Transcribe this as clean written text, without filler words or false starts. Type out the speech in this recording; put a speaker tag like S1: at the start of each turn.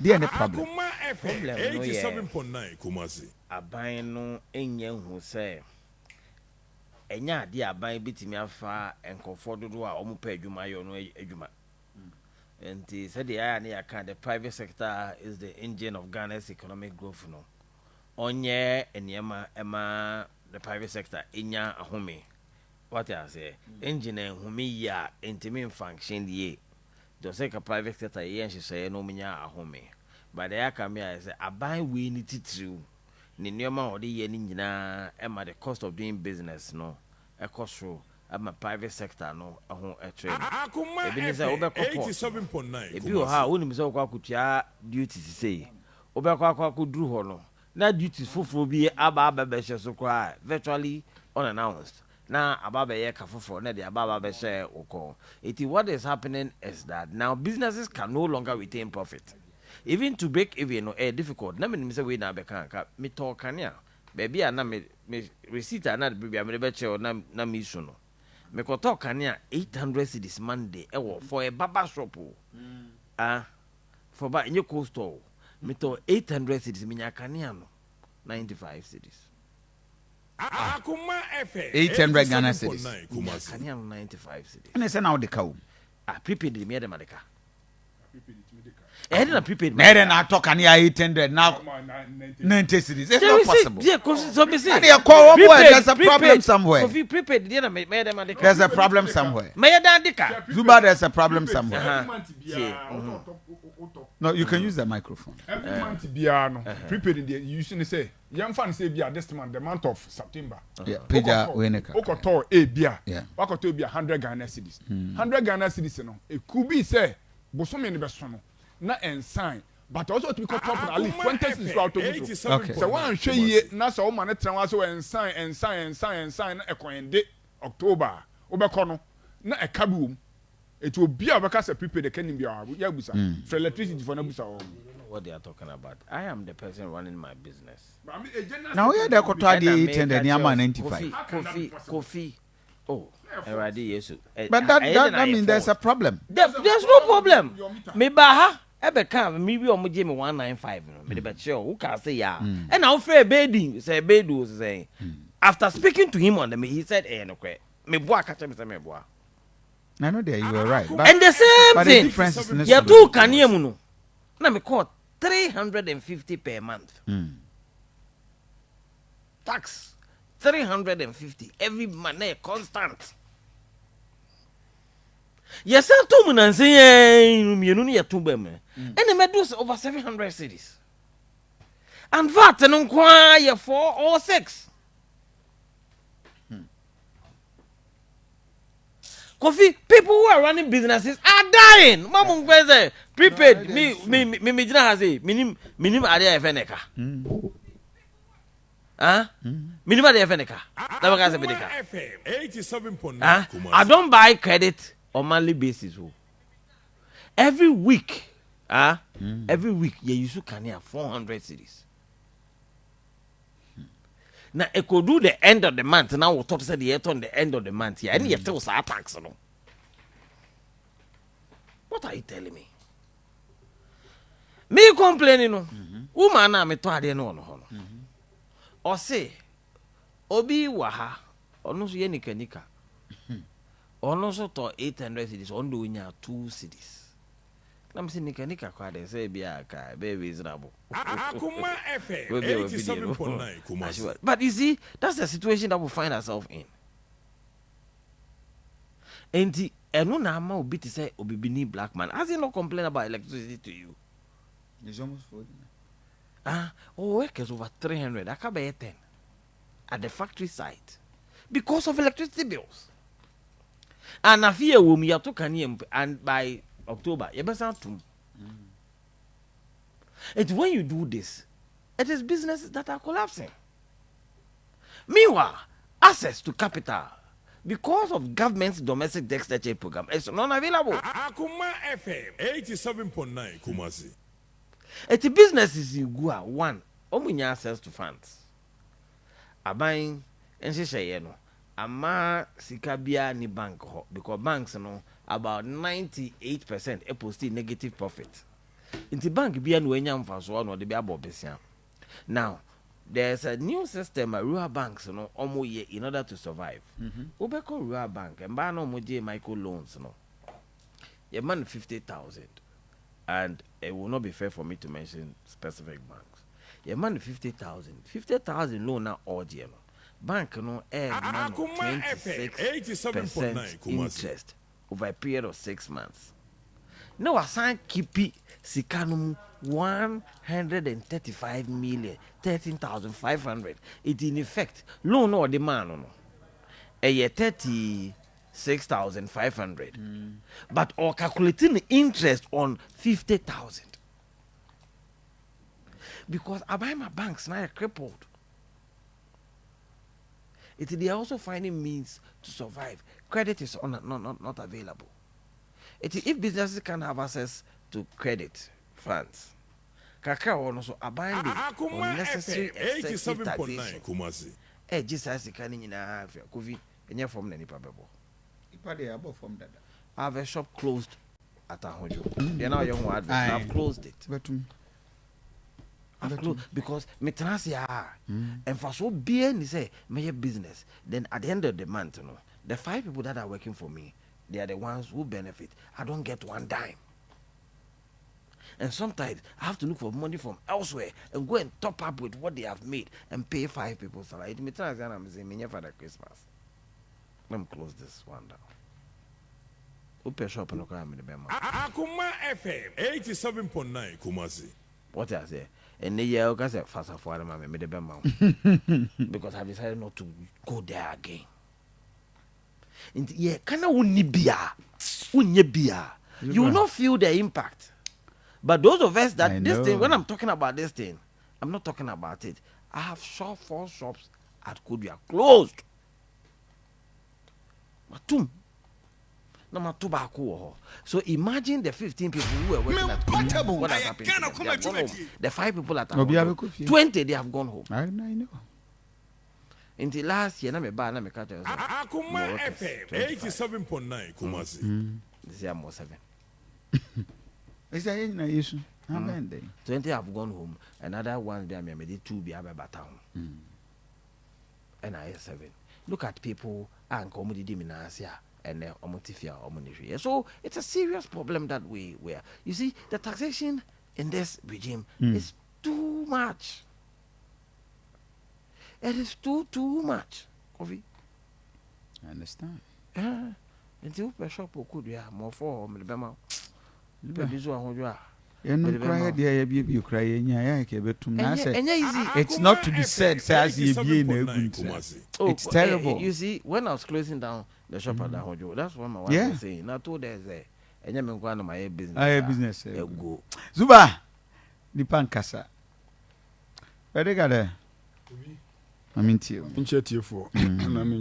S1: there any problem?
S2: Problem 87.9 Kumasi. Aban no enye hu say enya ade aban bitimi afa enkofo dodo a omo pa adwuma yo no adwuma. And said the aya the private sector is the engine of Ghana's economic growth no. Onye enyema ema the private sector inya ahome. What I say engine humi ya intimi function ye. Just like a private sector ye she say no minya ahome. But the come here say aban we need to ni nyoma odi ye ni nyina ema the cost of doing business no e cost through ama private sector no ho e trade ebi ni say obekọ 87.9 ebi o ha woni mi say okwa kutua duties say obekọ akwa duru ho no na duties foforo bi aba be hye so kwa virtually unannounced na aba be ye ka foforo na the aba be hye ukọ it what is happening is that now businesses can no longer retain profit. Even to break even no difficult. Na me say we na be kan ka me talk kania. Baby na me receipt na baby me be che na me issue no. Me ko talk kania 800 cedis Monday for a barber shop. For ba nye cold store. Me to 800 cedis me nya kania no 95 cedis.
S3: Akoma FM
S1: 800 Ghana cedis.
S2: Kania 95 cedis.
S1: And say now the cow.
S2: Prepaid me the madeka. I didn't prepaid.
S1: Then I talk and 800 now 90 cities. It's not possible.
S2: Yeah, so me say.
S1: There's a problem somewhere.
S2: Prepaid.
S1: There's a problem somewhere. Zuba, there's a problem somewhere. No, you can use the microphone.
S3: Every month, Biano prepaid. You usually say, "Young fans say Bia this month, the month of September."
S1: Yeah, Peja Weneka.
S3: Okoto a Bia.
S1: Yeah.
S3: Okoto Bia 100 Ghana cedis. 100 Ghana cedis no. It could be say, "Bosomi ni besono." Na ensign but also to be top at least 20 cedis out of
S1: okay.
S3: So one show ye na so man na tran so ensign na ekwende October obekono na ekabiwom it will be abaka se prepare the kenim bia ya busa for electricity for na busa
S2: what they are talking about. I am the person running my business.
S1: Now here the koto ade 800 nyama 95
S2: coffee oh already yes
S1: but that means there's a problem.
S2: There's no problem. Me ba ebe kan me bi omo je me 195 no me de be che o ka say ya and now fair bedi say bedu say after speaking to him on the he said no kwe me boa ka che me say me boa
S1: I know there you were right but,
S2: and the same thing
S1: the difference is
S2: ya two kaniem no na me call 350 per month tax 350 every month constant. Yes, I told me and say, you know, you're too bad, and the medals over 700 cities. And that and inquire 4 or 6. Coffee, people who are running businesses are dying. Mamma Gweze, prepaid, me, has a minimum area of Veneca. Minimum area of Veneca. Never has a Veneca. 87.9. I don't buy credit on monthly basis. Every week, every week, you should can have 400 cities. Now, it could do the end of the month. Now, we'll talk to the on the end of the month here. And you tell us our tax. No? What are you telling me? Me complaining. No? Woman, I'm a twade no. Or say, Obi Waha, or no, Yenika. Also to 800 cities on doing 2 cities. I'm saying Nika quite say be a baby is rabo. Akoma FM 87.9 But you see, that's the situation that we find ourselves in. And the no nama will be to say Obibini black man. Has he not complained about electricity to you?
S1: It's almost 40.
S2: Work is over 300. I can't buy 10 at the factory site because of electricity bills. And I fear we are talking and by October, you better to. It's when you do this, it is businesses that are collapsing. Meanwhile, access to capital because of government's domestic debt exchequer program is not available.
S3: Akoma FM 87.9 Kumasi.
S2: It's businesses in Gua one. Omunya access to funds. Abain and she no. Ama sikabia ni bank ho because banks no about 98% posting negative profit. Inti bank bi anu enya mfaso no de bi abo besia. Now, there's a new system rural banks no omo ye in order to survive. Obeko rural bank and ba no mo je micro loans no. Your man 50,000 and it will not be fair for me to mention specific banks. Your man 50,000. 50,000 loan na odd no. Bank no air 26% interest over a period of 6 months. No, I sign kipi sikanum 135 million, 13,500. It in effect loan or demand no. A year 36,500. But or calculating the interest on 50,000. Because I buy my banks now crippled. They are also finding means to survive. Credit is not available. If businesses can have access to credit funds, Kaka also abide the unnecessary excessive taxation. Jesus can in a COVID and you're from any probable. I have a shop closed at Ahojo. They're now young one. I've closed it. Because me transia and for so being say my business, then at the end of the month, you know, the 5 people that are working for me, they are the ones who benefit. I don't get one dime. And sometimes I have to look for money from elsewhere and go and top up with what they have made and pay 5 people's salary. It me transia I'm saying me for the Christmas. Let me close this one down. Open shop and okay, I'm in the Bema.
S4: Akoma FM 87.9 Kumasi.
S2: What I say? And the year I said fast for them, I made the Bema because I decided not to go there again. And yeah, can I wouldn't be you will not feel the impact. But those of us that this thing, when I'm talking about this thing, I'm not talking about it. I have 4 shops at Kudya closed. Number 2 tobacco. So imagine the 15 people who were working at Kudya. What has happened? They have gone home. The 5 people at home. 20 they have gone home.
S1: I know.
S2: Until last year, I'm a bar, I'm a cat.
S4: Akoma FM 87.9 Kumasi.
S2: This year more 7.
S1: Is there any issue?
S2: 20 have gone home. Another one there, I made 2 be a town. And I 7. Look at people and community minasia and omotifia omonifia. So it's a serious problem that we are. You see, the taxation in this regime is too much. It is too much. Kofi.
S1: I understand.
S2: Until the shop could be more for Milbema.
S1: It's not to be said, it's terrible.
S2: You see, when I was closing down the shop at Ahojo, that's what my wife was saying. I told her, and I'm going to my business. Go.
S1: Zuba, the pankasa. Where they got there? I mean,